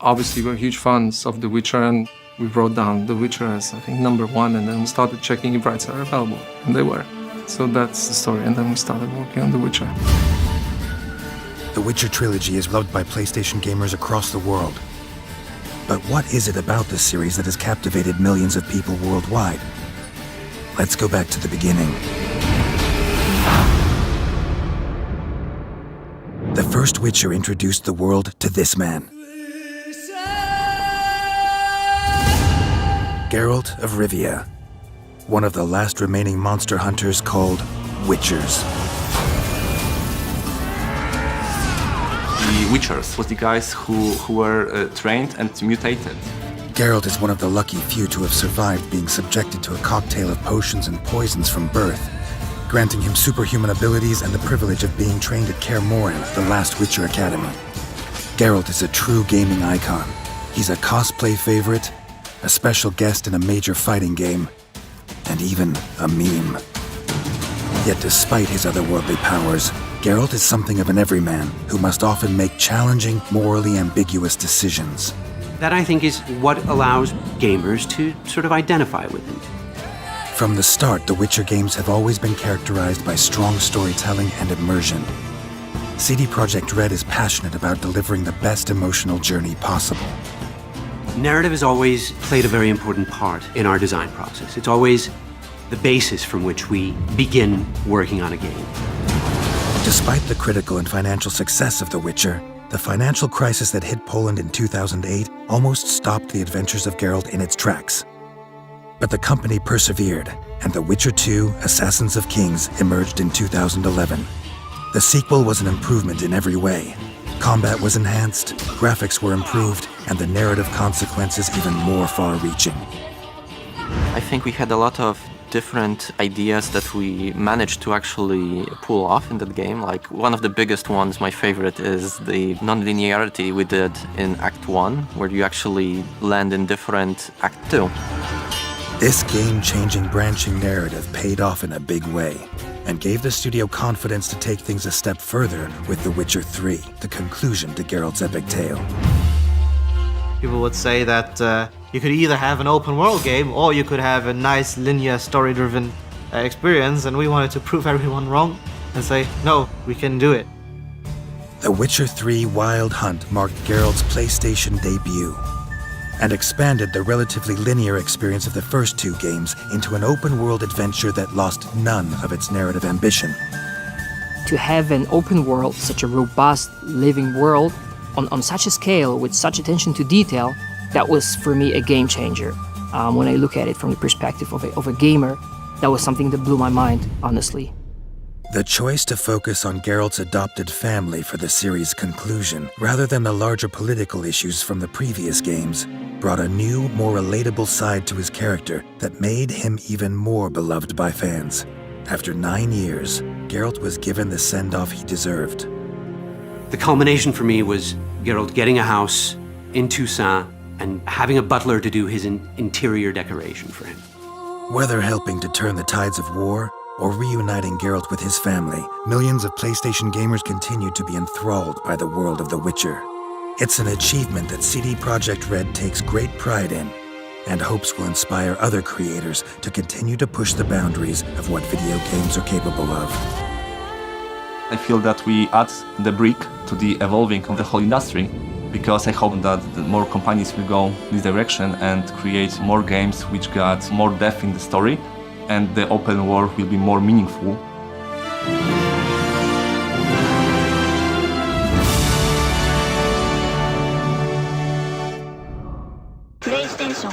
Obviously, we're huge fans of The Witcher, and we wrote down The Witcher as, I think, #1, and then we started checking if rights are available, and they were. So that's the story, and then we started working on The Witcher. The Witcher trilogy is loved by PlayStation gamers across the world. But what is it about this series that has captivated millions of people worldwide? Let's go back to the beginning. The first Witcher introduced the world to this man. Geralt of Rivia, one of the last remaining monster hunters called Witchers. The Witchers was the guys who were trained and mutated. Geralt is one of the lucky few to have survived being subjected to a cocktail of potions and poisons from birth, granting him superhuman abilities and the privilege of being trained at Kaer Morhen, the last Witcher Academy. Geralt is a true gaming icon. He's a cosplay favorite, a special guest in a major fighting game, and even a meme. Yet despite his otherworldly powers, Geralt is something of an everyman who must often make challenging, morally ambiguous decisions. That, I think, is what allows gamers to sort of identify with him. From the start, the Witcher games have always been characterized by strong storytelling and immersion. CD Projekt Red is passionate about delivering the best emotional journey possible. Narrative has always played a very important part in our design process. It's always the basis from which we begin working on a game. Despite the critical and financial success of The Witcher, the financial crisis that hit Poland in 2008 almost stopped the adventures of Geralt in its tracks. But the company persevered, and The Witcher 2: Assassins of Kings emerged in 2011. The sequel was an improvement in every way. Combat was enhanced, graphics were improved, and the narrative consequences even more far-reaching. I think we had a lot of different ideas that we managed to actually pull off in that game. Like, one of the biggest ones, my favorite, is the non-linearity we did in Act 1, where you actually land in different Act 2. This game-changing branching narrative paid off in a big way, and gave the studio confidence to take things a step further with The Witcher 3, the conclusion to Geralt's epic tale. People would say that you could either have an open world game or you could have a nice linear story-driven experience, and we wanted to prove everyone wrong and say, no, we can do it. The Witcher 3 Wild Hunt marked Geralt's PlayStation debut and expanded the relatively linear experience of the first two games into an open-world adventure that lost none of its narrative ambition. To have an open world, such a robust, living world, on such a scale, with such attention to detail, that was, for me, a game changer. When I look at it from the perspective of a gamer, that was something that blew my mind, honestly. The choice to focus on Geralt's adopted family for the series' conclusion, rather than the larger political issues from the previous games, brought a new, more relatable side to his character that made him even more beloved by fans. After 9 years, Geralt was given the send-off he deserved. The culmination for me was Geralt getting a house in Toussaint and having a butler to do his interior decoration for him. Whether helping to turn the tides of war or reuniting Geralt with his family, millions of PlayStation gamers continue to be enthralled by the world of The Witcher. It's an achievement that CD Projekt Red takes great pride in, and hopes will inspire other creators to continue to push the boundaries of what video games are capable of. I feel that we add the brick to the evolving of the whole industry, because I hope that more companies will go this direction and create more games which got more depth in the story, and the open world will be more meaningful. PlayStation